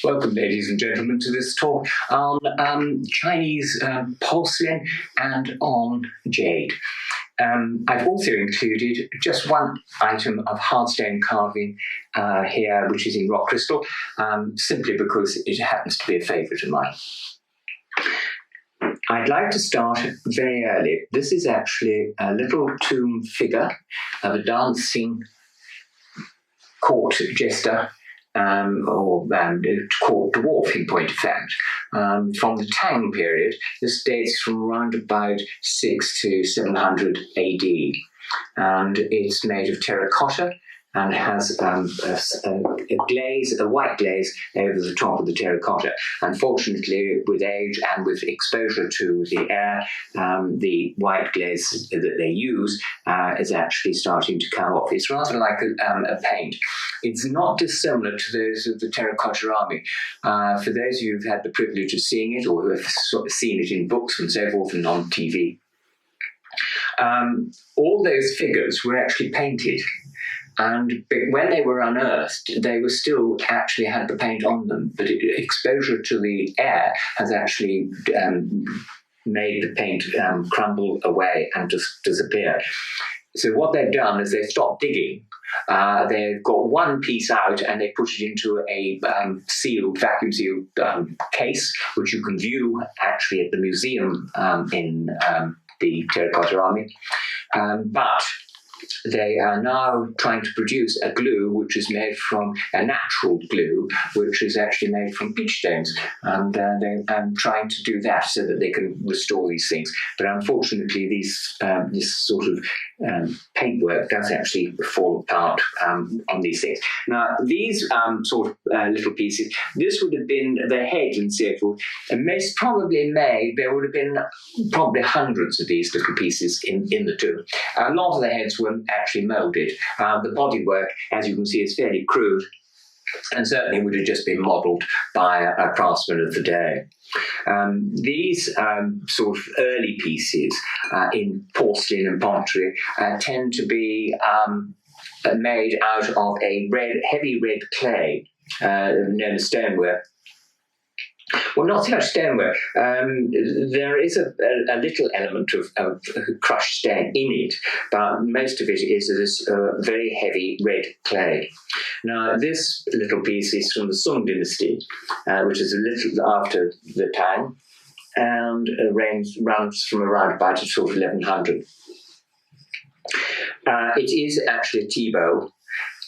Welcome, ladies and gentlemen, to this talk on Chinese porcelain and on jade. I've also included just one item of hardstone carving here, which is in rock crystal, simply because it happens to be a favourite of mine. I'd like to start very early. This is actually a little tomb figure of a dancing court jester, or court dwarf in point of fact, from the Tang period. This dates from around about 6 to 700 AD, and it's made of terracotta and has a glaze, a white glaze over the top of the terracotta. Unfortunately, with age and with exposure to the air, the white glaze that they use is actually starting to come off. It's rather like a paint. It's not dissimilar to those of the terracotta army. For those of you who've had the privilege of seeing it, or who have sort of seen it in books and so forth and on TV, all those figures were actually painted. And when they were unearthed, they were still actually had the paint on them, but exposure to the air has actually made the paint crumble away and just disappear. So what they've done is they've stopped digging. They've got one piece out and they put it into a vacuum sealed case, which you can view actually at the museum in the Terracotta Army. But they are now trying to produce a glue which is made from a natural glue, which is actually made from peach stones. And they're trying to do that so that they can restore these things. But unfortunately, this sort of paintwork does actually fall apart on these things. Now, these sort of little pieces, this would have been the head and so forth. And most probably there would have been probably hundreds of these little pieces in the tomb. A lot of the heads were actually moulded. The bodywork, as you can see, is fairly crude and certainly would have just been modelled by a craftsman of the day. These sort of early pieces in porcelain and pottery tend to be made out of a heavy red clay known as stoneware. Well, not so much stoneware. There is a little element of crushed stone in it, but most of it is this very heavy red clay. Now, this little piece is from the Sung dynasty, which is a little after the Tang, and runs from around about sort of 1100. It is actually a T-bow.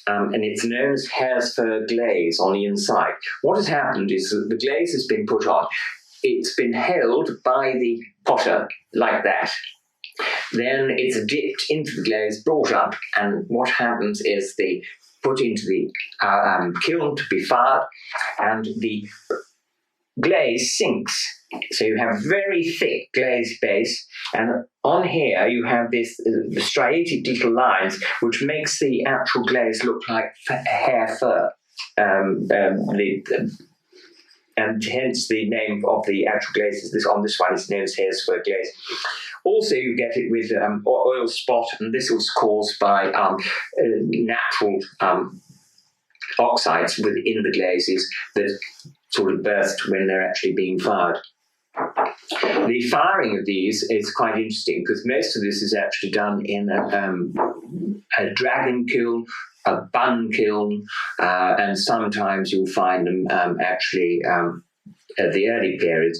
And it's known as hare's fur glaze on the inside. What has happened is that the glaze has been put on. It's been held by the potter like that. Then it's dipped into the glaze, brought up, and what happens is they put into the kiln to be fired, and the glaze sinks. So you have very thick glazed base, and on here you have this striated little lines, which makes the actual glaze look like hare fur, and hence the name of the actual glaze is on this one is known as hare's fur glaze. Also, you get it with oil spot, and this was caused by natural oxides within the glazes that sort of burst when they're actually being fired. The firing of these is quite interesting because most of this is actually done in a dragon kiln, a bun kiln, and sometimes you'll find them actually at the early periods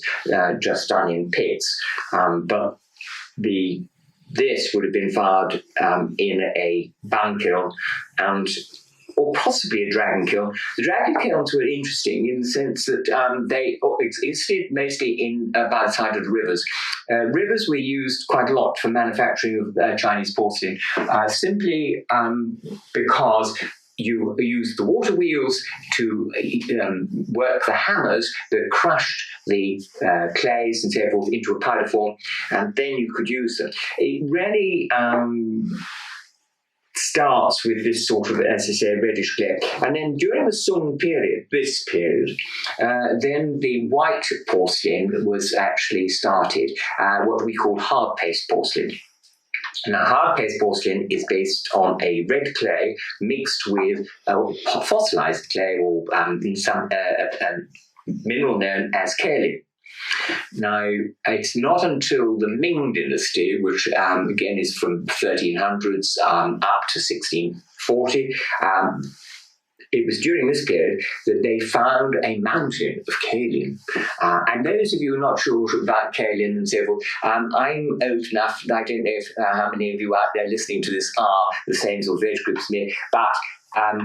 just done in pits. But this would have been fired in a bun kiln or possibly a dragon kiln. The dragon kilns were interesting in the sense that they existed mostly by the side of the rivers. Rivers were used quite a lot for manufacturing of Chinese porcelain, simply because you use the water wheels to work the hammers that crushed the clays and so forth into a powder form, and then you could use them. It really starts with this sort of, as I say, reddish clay. And then during the Sung period, then the white porcelain was actually started, what we call hard paste porcelain. Now, hard paste porcelain is based on a red clay mixed with fossilized clay or some mineral known as kaolin. Now, it's not until the Ming Dynasty, which again is from 1300s up to 1640, it was during this period that they found a mountain of kaolin. And those of you who are not sure about kaolin and so forth, I'm old enough, I don't know how many of you out there listening to this are the same sort of age group as me, but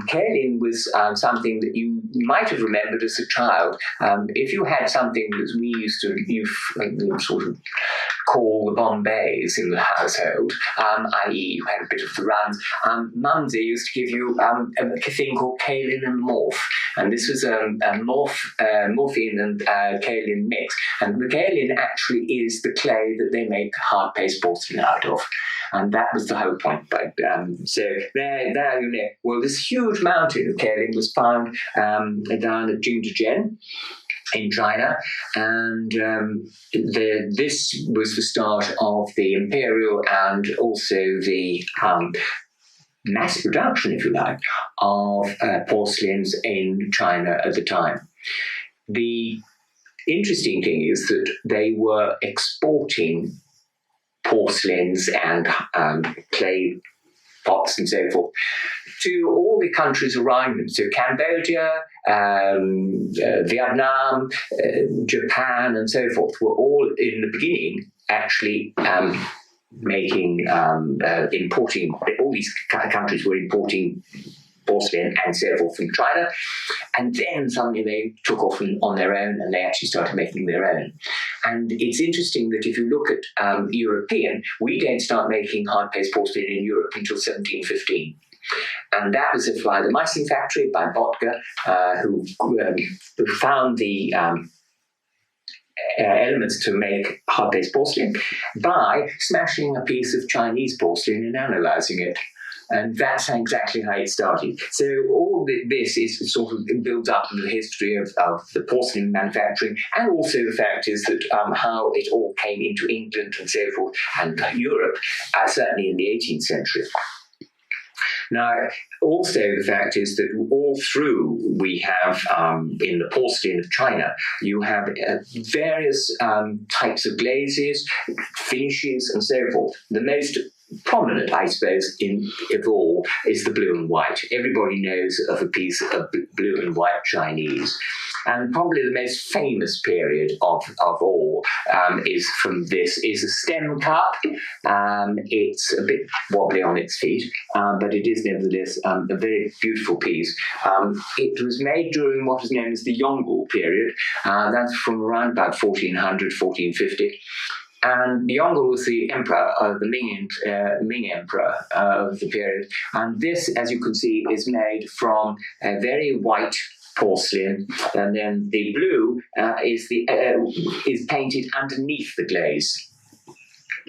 kaolin was something that you might have remembered as a child. If you had something that we used to sort of call the Bombays in the household, i.e. you had a bit of the runs, Mumsy used to give you a thing called kaolin and morph. And this was a morphine and kaolin mix. And the kaolin actually is the clay that they make hard paste porcelain out of. And that was the whole point. But so there, you know, well, this huge mountain of kaolin was found down at Jingzhen in China, and this was the start of the imperial and also the mass production, if you like, of porcelains in China at the time. The interesting thing is that they were exporting porcelains and clay pots and so forth to all the countries around them. So Cambodia, Vietnam, Japan, and so forth were all in the beginning actually importing. All these countries were importing porcelain and so forth from China, and then suddenly they took off on their own and they actually started making their own. And it's interesting that if you look at European, we don't start making hard paste porcelain in Europe until 1715. And that was by the Meissen factory, by Bottger, who found the elements to make hard paste porcelain by smashing a piece of Chinese porcelain and analyzing it. And that's exactly how it started. So all this is sort of builds up in the history of the porcelain manufacturing, and also the fact is that how it all came into England and so forth, and Europe, certainly in the 18th century. Now, also the fact is that all through we have, in the porcelain of China, you have various types of glazes, finishes, and so forth. The most prominent, I suppose, of all is the blue and white. Everybody knows of a piece of blue and white Chinese. And probably the most famous period of all is from this, is a stem cup. It's a bit wobbly on its feet, but it is nevertheless a very beautiful piece. It was made during what is known as the Yongle period. That's from around about 1400, 1450. And Yongle was the emperor of the Ming emperor of the period. And this, as you can see, is made from a very white porcelain, and then the blue is painted underneath the glaze.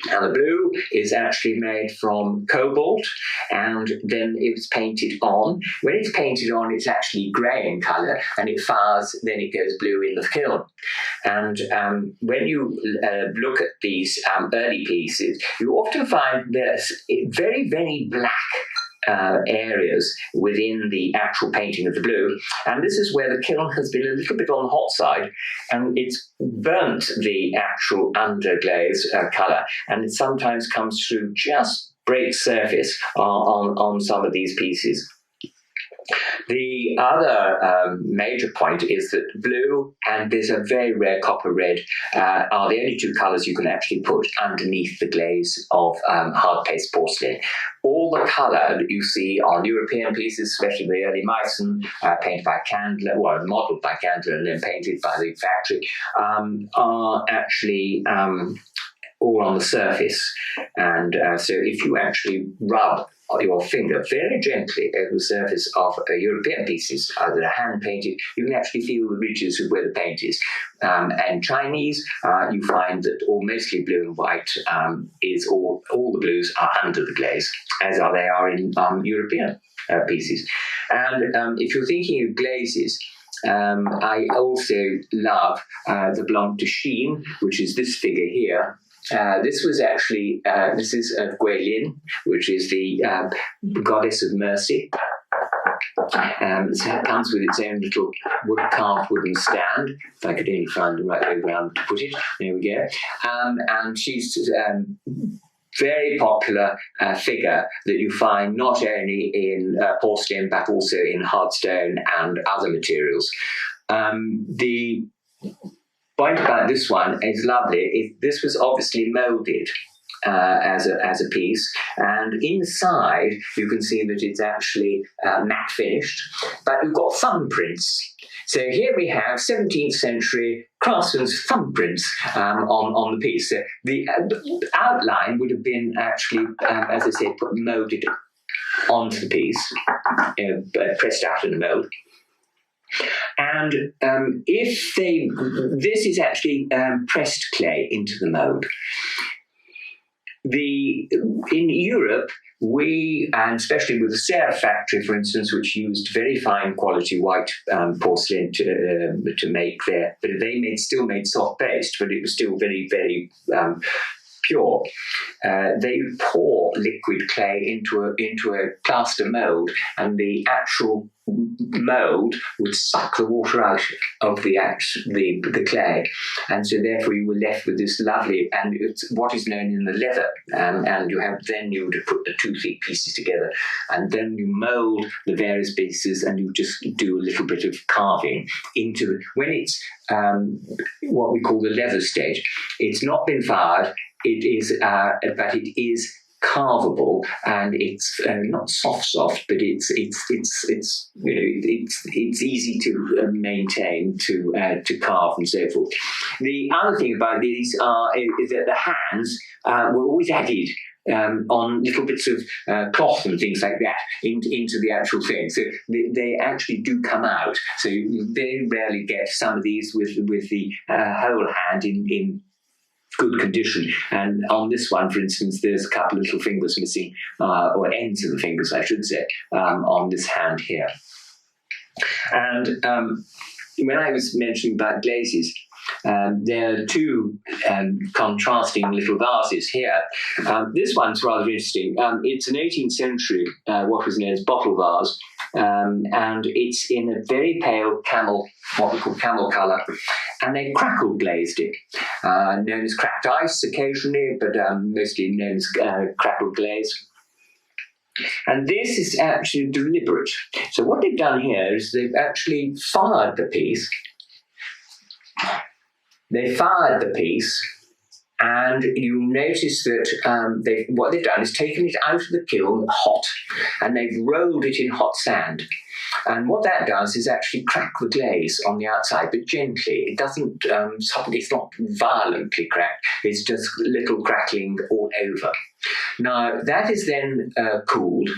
Now the blue is actually made from cobalt, and then it's painted on. When it's painted on, it's actually grey in colour, and it fires, then it goes blue in the kiln. And when you look at these early pieces, you often find there's very, very black areas within the actual painting of the blue, and this is where the kiln has been a little bit on the hot side, and it's burnt the actual underglaze colour, and it sometimes comes through just break surface on some of these pieces. The other major point is that blue and there's a very rare copper red are the only two colours you can actually put underneath the glaze of hard paste porcelain. All the colour that you see on European pieces, especially the early Meissen, painted by Candler, well, modelled by Candler and then painted by the factory, are actually all on the surface. And so if you actually rub your finger very gently over the surface of European pieces that are hand-painted, you can actually feel the ridges of where the paint is. And Chinese, you find that mostly blue and white is all the blues are under the glaze, as they are in European pieces. And if you're thinking of glazes, I also love the Blanc de Chine, which is this figure here. This was actually, this is Guilin, which is the goddess of mercy. So it comes with its own little carved wooden stand. If I could only find the right way around to put it. There we go. And she's very popular figure that you find not only in porcelain but also in hard stone and other materials. The point about this one is lovely. This was obviously moulded as a piece, and inside you can see that it's actually matte finished, but you've got thumbprints. So here we have 17th century craftsman's thumbprints on the piece. So the outline would have been actually, as I said, moulded onto the piece, pressed out in the mould. And this is actually pressed clay into the mould. In Europe, and especially with the Serre factory, for instance, which used very fine quality white porcelain to make but they still made soft paste, but it was still very, very pure. They pour liquid clay into a plaster mould, and the actual mould would suck the water out of the clay, and so therefore you were left with this lovely, and it's what is known in the leather, and you would put the 2 thick pieces together, and then you mould the various pieces, and you just do a little bit of carving into when it's what we call the leather stage. It's not been fired. It is, but it is carvable, and it's not soft, but it's easy to maintain, to carve and so forth. The other thing about these is that the hands were always added on little bits of cloth and things like that into the actual thing. So they actually do come out. So you very rarely get some of these with the whole hand in good condition. And on this one, for instance, there's a couple of little fingers missing, or ends of the fingers, I should say, on this hand here. And when I was mentioning about glazes, there are 2 contrasting little vases here. This one's rather interesting. It's an 18th century, what was known as bottle vase, and it's in a very pale what we call camel colour, and they crackle glazed it, known as cracked ice occasionally, but mostly known as crackle glaze. And this is actually deliberate. So what they've done here is they've actually fired the piece. They fired the piece, and you'll notice that what they've done is taken it out of the kiln hot, and they've rolled it in hot sand. And what that does is actually crack the glaze on the outside, but gently. It doesn't, it's not violently cracked. It's just little crackling all over. Now, that is then cooled,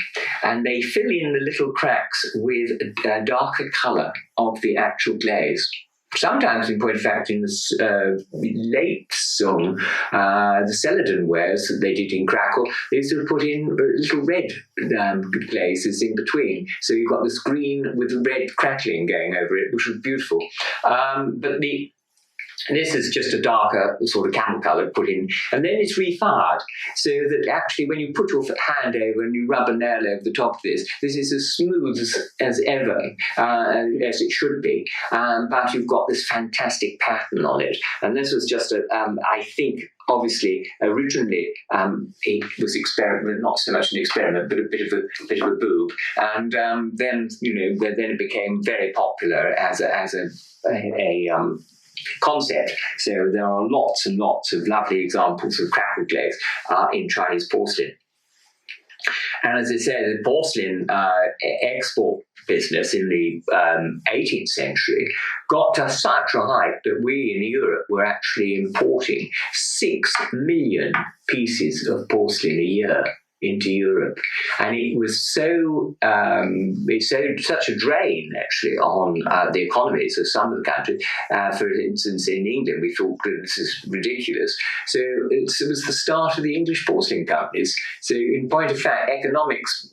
and they fill in the little cracks with a darker colour of the actual glaze. Sometimes, in point of fact, in the late song, the Celadon wares that they did in crackle, they used to put in little red glazes in between. So you've got this green with red crackling going over it, which was beautiful. But this is just a darker sort of camel colour put in, and then it's refired, so that actually when you put your hand over and you rub a nail over the top of this is as smooth as ever, as it should be, but you've got this fantastic pattern on it. And this was just I think, obviously, originally it was not so much an experiment, but a bit of a boob, and then it became very popular as a concept. So there are lots and lots of lovely examples of crackle glaze in Chinese porcelain. And as I said, the porcelain export business in the 18th century got to such a height that we in Europe were actually importing 6 million pieces of porcelain a year. into Europe, and it was such a drain actually on the economies of some of the countries. For instance, in England, we thought this is ridiculous. So it was the start of the English porcelain companies. So in point of fact, economics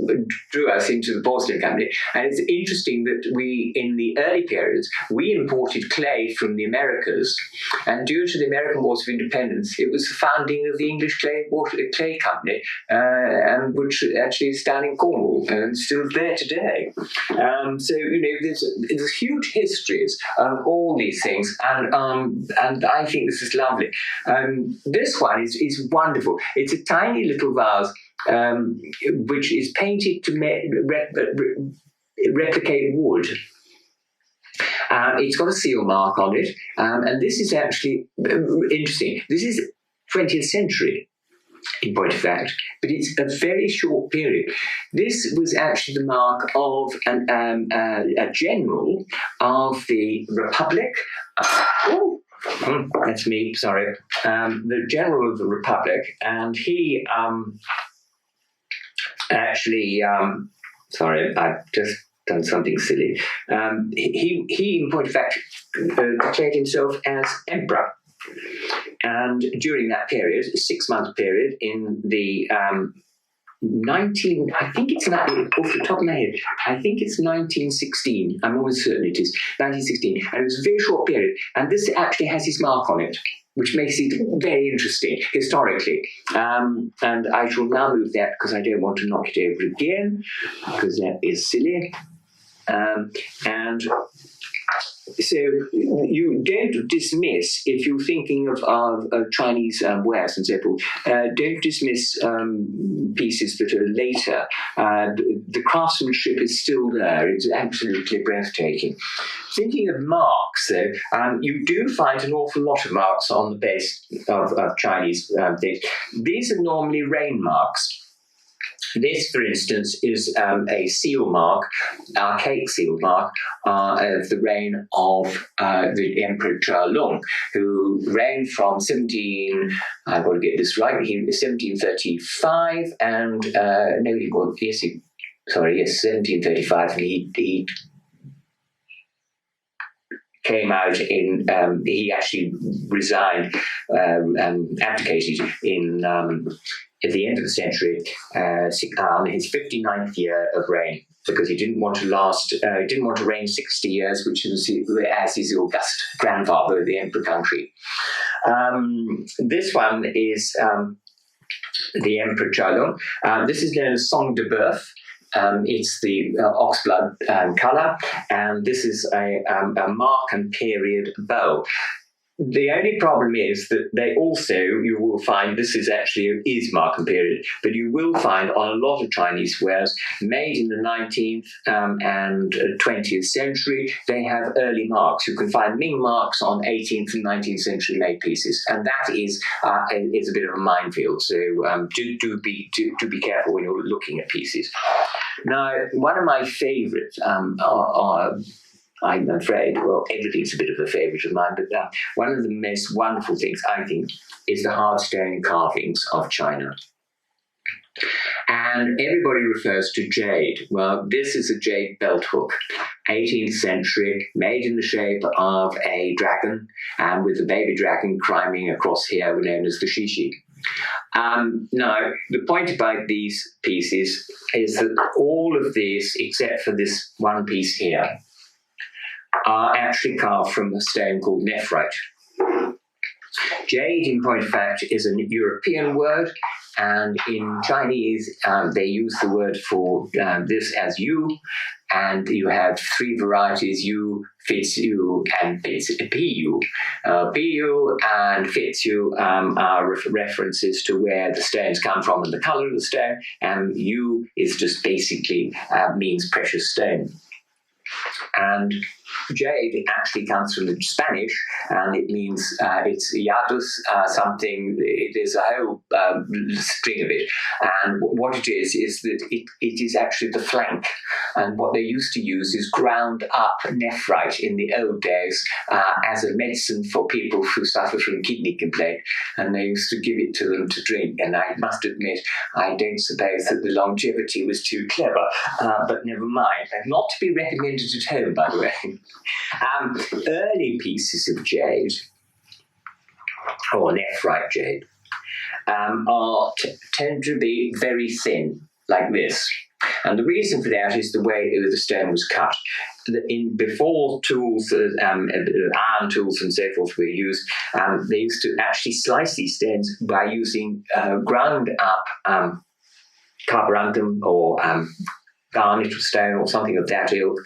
drew us into the porcelain company, and it's interesting that we, in the early periods, we imported clay from the Americas, and due to the American Wars of Independence, it was the founding of the English clay company. Which actually is down in Cornwall and still there today. So there's huge histories of all these things, and I think this is lovely. This one is wonderful. It's a tiny little vase which is painted to replicate wood. It's got a seal mark on it, and this is actually interesting. This is 20th century. In point of fact, but it's a very short period. This was actually the mark of a general of the Republic. That's me, sorry. The general of the Republic, and he actually, sorry, I've just done something silly. He, in point of fact, declared himself as emperor. And during that period, a 6-month period, in the off the top of my head, I think it's 1916. I'm almost certain it is 1916, and it was a very short period. And this actually has his mark on it, which makes it very interesting historically. And I shall now move that because I don't want to knock it over again, because that is silly. And so you don't dismiss, if you're thinking of Chinese wares and so forth, don't dismiss pieces that are later. The craftsmanship is still there. It's absolutely breathtaking. Thinking of marks, though, you do find an awful lot of marks on the base of Chinese things. These are normally rain marks. This, for instance, is a seal mark, archaic seal mark of the reign of the Emperor Zhelong, who reigned from 1735 and 1735, and he came out in, he actually resigned, abdicated in at the end of the century, his 59th year of reign, because he didn't want to reign 60 years, which was as his august grandfather, the Emperor country. This one is the Emperor Zhelong. This is known as Song de Boeuf. It's the oxblood colour, and this is a mark and period bow. The only problem is that you will find, this is mark and period, but you will find on a lot of Chinese wares made in the 19th and 20th century, they have early marks. You can find Ming marks on 18th and 19th century made pieces, and that is a bit of a minefield. So do be careful when you're looking at pieces. Now, one of my favourites I'm afraid, everything's a bit of a favourite of mine, but one of the most wonderful things, I think, is the hard stone carvings of China. And everybody refers to jade. Well, this is a jade belt hook, 18th century, made in the shape of a dragon, and with the baby dragon climbing across here, known as the shishi. Now, the point about these pieces is that all of these, except for this one piece here, are actually carved from a stone called nephrite. Jade, in point of fact, is a European word, and in Chinese, they use the word for this as yu, and you have 3 varieties: yu, fitzyu, and piyu. Piyu and fitzyu are references to where the stones come from and the colour of the stone, and yu is just basically means precious stone. And jade actually comes from the Spanish, and it means it's yadus, something. There's a whole string of it, and what it is that it is actually the flank. And what they used to use is ground up nephrite in the old days as a medicine for people who suffer from kidney complaint, and they used to give it to them to drink. And I must admit, I don't suppose that the longevity was too clever, but never mind. Not to be recommended at home, by the way. Early pieces of jade, or nephrite jade, tend to be very thin, like this. And the reason for that is the way the stone was cut. Before tools, iron tools and so forth were used, they used to actually slice these stones by using ground up carborundum or garnet of stone or something of that ilk,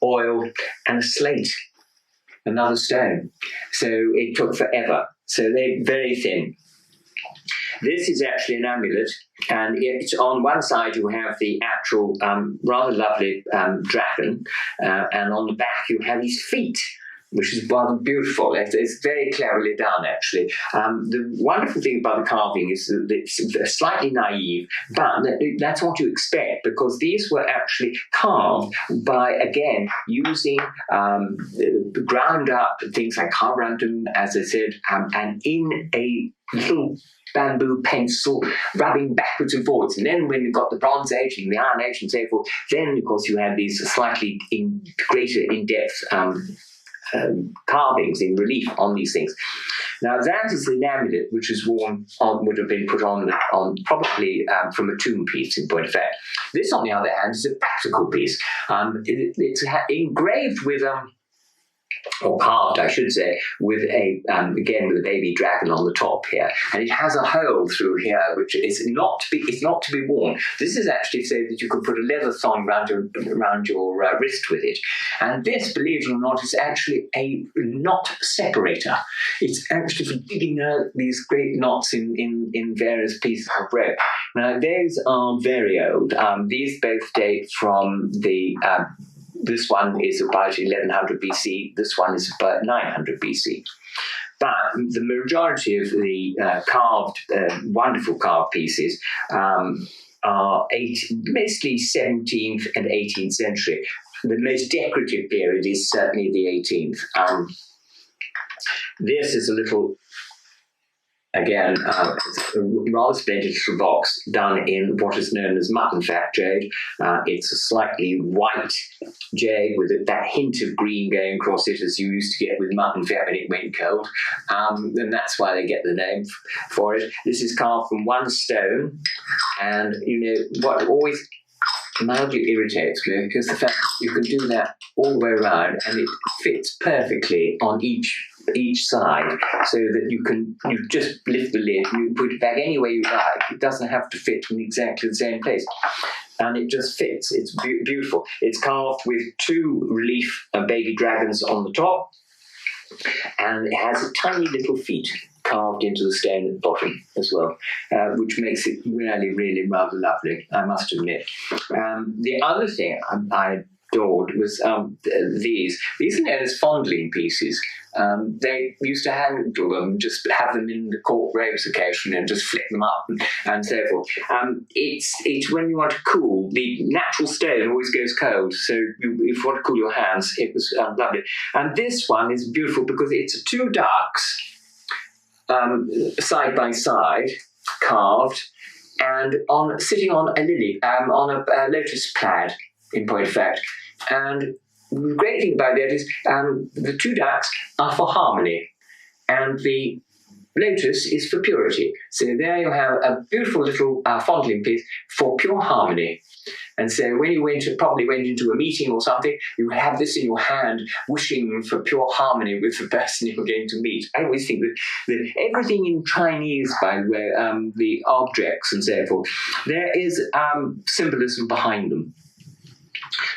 oil, and a slate, another stone. So it took forever. So they're very thin. This is actually an amulet, and it's on one side you have the actual rather lovely dragon, and on the back you have his feet, which is rather beautiful. It's very cleverly done, actually. The wonderful thing about the carving is that it's slightly naive, but that's what you expect, because these were actually carved by, again, using ground up things like carborundum, as I said, and in a little bamboo pencil, rubbing backwards and forwards. And then when you've got the Bronze Age and the Iron Age and so forth, then, of course, you have these slightly greater in-depth carvings in relief on these things. Now that is the amulet which is worn on, would have been put on probably from a tomb piece, in point of fact. This, on the other hand, is a practical piece. It's engraved with or carved, I should say, with again with a baby dragon on the top here, and it has a hole through here, which is not to be worn. This is actually so that you could put a leather thong around your wrist with it. And this, believe it or not, is actually a knot separator. It's actually for digging out these great knots in various pieces of rope. Now those are very old. These both date from the this one is about 1100 BC, this one is about 900 BC. But the majority of the wonderful carved pieces are mostly 17th and 18th century. The most decorative period is certainly the 18th. This is a little, again, it's a rather splendid little box done in what is known as mutton fat jade. It's a slightly white jade with that hint of green going across it, as you used to get with mutton fat when it went cold. And that's why they get the name for it. This is carved from one stone. And, what always mildly irritates me is the fact that you can do that all the way around and it fits perfectly on each side, so that you just lift the lid, you put it back any way you like. It doesn't have to fit in exactly the same place, and it just fits. It's beautiful. It's carved with two relief baby dragons on the top, and it has tiny little feet carved into the stone at the bottom as well, which makes it really, really rather lovely, I must admit. The other thing I adored was these. These are known as fondling pieces. They used to handle them, just have them in the court robes occasionally and just flip them up and so forth. It's when you want to cool, the natural stone always goes cold, so if you want to cool your hands, it was lovely. And this one is beautiful because it's two ducks side by side, carved, and sitting on a lily, on a lotus plaid, in point of fact. And the great thing about that is the two ducks are for harmony, and the lotus is for purity. So there you have a beautiful little fondling piece for pure harmony. And so when you probably went into a meeting or something, you have this in your hand, wishing for pure harmony with the person you're going to meet. I always think that everything in Chinese, by the way, the objects and so forth, there is symbolism behind them.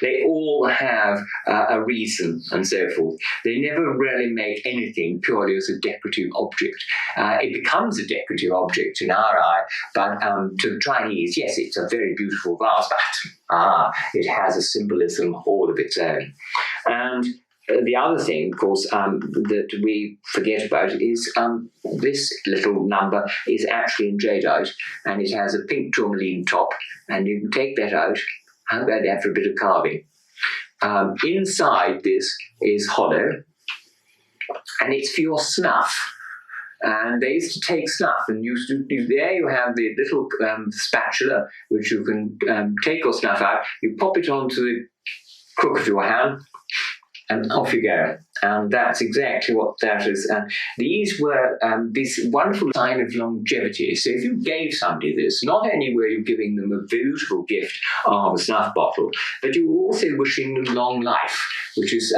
They all have a reason and so forth. They never really make anything purely as a decorative object. It becomes a decorative object in our eye, but to the Chinese, yes, it's a very beautiful vase, but it has a symbolism all of its own. And the other thing, of course, that we forget about is this little number is actually in jadeite, and it has a pink tourmaline top, and you can take that out. How about that for a bit of carving? Inside this is hollow, and it's for your snuff. And they used to take snuff, and there you have the little spatula, which you can take your snuff out. You pop it onto the crook of your hand, and off you go. And that's exactly what that is. And these were this wonderful sign of longevity. So if you gave somebody this, not only were you giving them a beautiful gift of a snuff bottle, but you were also wishing them long life, which is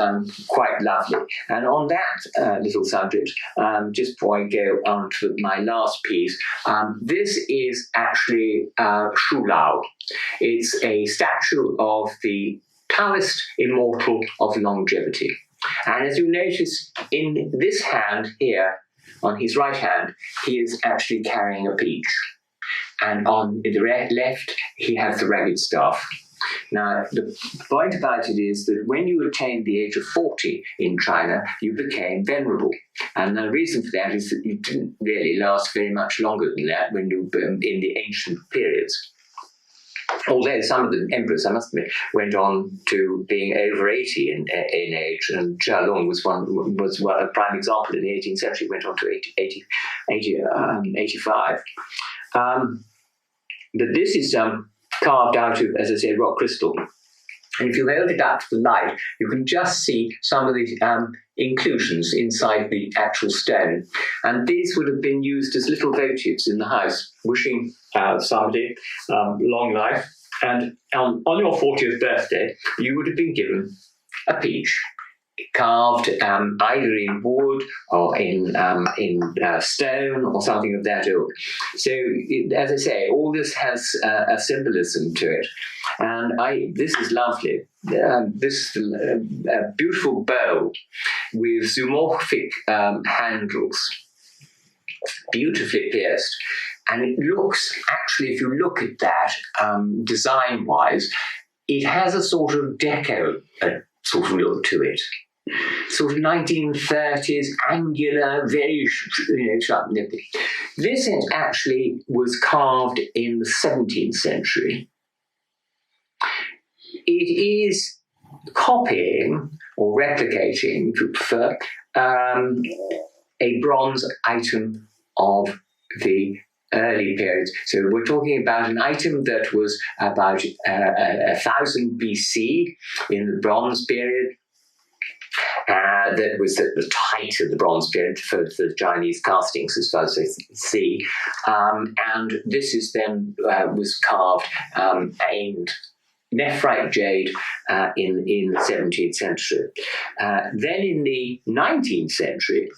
quite lovely. And on that little subject, just before I go on to my last piece, this is actually Shu Lao. It's a statue of the Taoist immortal of longevity. And as you notice, in this hand here, on his right hand, he is actually carrying a peach. And on the left, he has the ragged staff. Now, the point about it is that when you attained the age of 40 in China, you became venerable. And the reason for that is that you didn't really last very much longer than that when you were in the ancient periods. Although some of the emperors, I must admit, went on to being over 80 in age, and Zhalong was a prime example in the 18th century, went on to 85. But this is carved out of, as I say, rock crystal. And if you hold it up to the light, you can just see some of the inclusions inside the actual stone. And these would have been used as little votives in the house, wishing somebody long life. And on your 40th birthday, you would have been given a peach, carved either in wood or in stone or something of that ilk. So, as I say, all this has a symbolism to it. And this is lovely. This is a beautiful bow with zoomorphic handles, beautifully pierced. And it looks, actually, if you look at that design-wise, it has a sort of deco sort of look to it. Sort of 1930s, angular, very sharp nippy. This actually was carved in the 17th century. It is copying, or replicating, if you prefer, a bronze item of the early periods. So we're talking about an item that was about 1000 BC in the Bronze period. That was at the height of the Bronze period for the Chinese castings, as far as I see. And this is then was carved in nephrite jade in the 17th century. Then in the 19th century,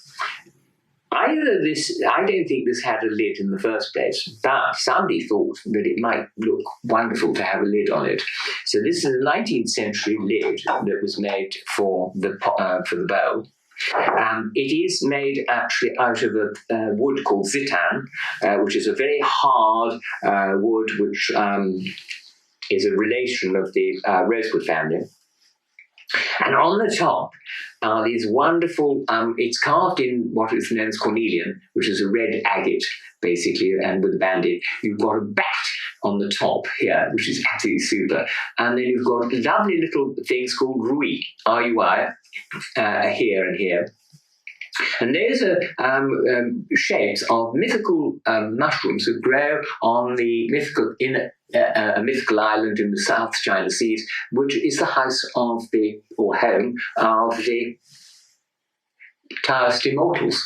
I don't think this had a lid in the first place, but somebody thought that it might look wonderful to have a lid on it. So this is a 19th century lid that was made for the bow. It is made actually out of a wood called zitan, which is a very hard wood, which is a relation of the rosewood family. And on the top are these wonderful, it's carved in what is known as cornelian, which is a red agate, basically, and with a banded. You've got a bat on the top here, which is absolutely super. And then you've got lovely little things called rui, R-U-I, here and here. And those are shapes of mythical mushrooms that grow on the a mythical island in the South China Seas, which is the house of home of the Taoist immortals.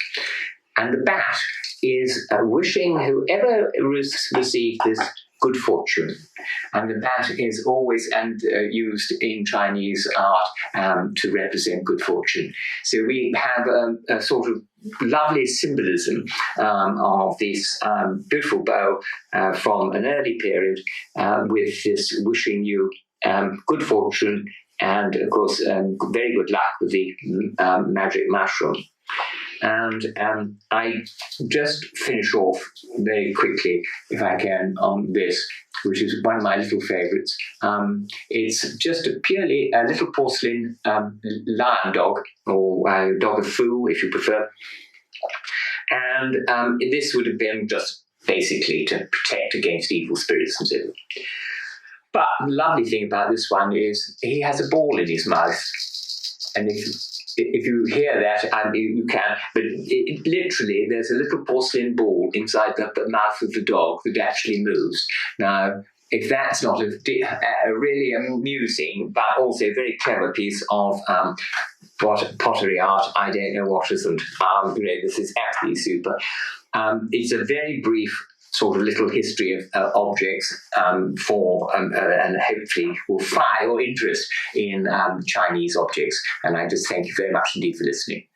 And the bat is wishing whoever received this good fortune. And the bat is always used in Chinese art to represent good fortune. So we have a sort of lovely symbolism of this beautiful bow from an early period with this wishing you good fortune and, of course, very good luck with the magic mushroom. And I just finish off very quickly, if I can, on this, which is one of my little favourites. It's just purely a little porcelain lion dog, or dog of Fu, if you prefer. And this would have been just basically to protect against evil spirits and so on. But the lovely thing about this one is he has a ball in his mouth. And if you hear that, you can, but literally there's a little porcelain ball inside the mouth of the dog that actually moves. Now, if that's not a really amusing, but also very clever piece of pottery art, I don't know what isn't. This is absolutely super. It's a very brief sort of little history of objects and hopefully will fire your interest in Chinese objects. And I just thank you very much indeed for listening.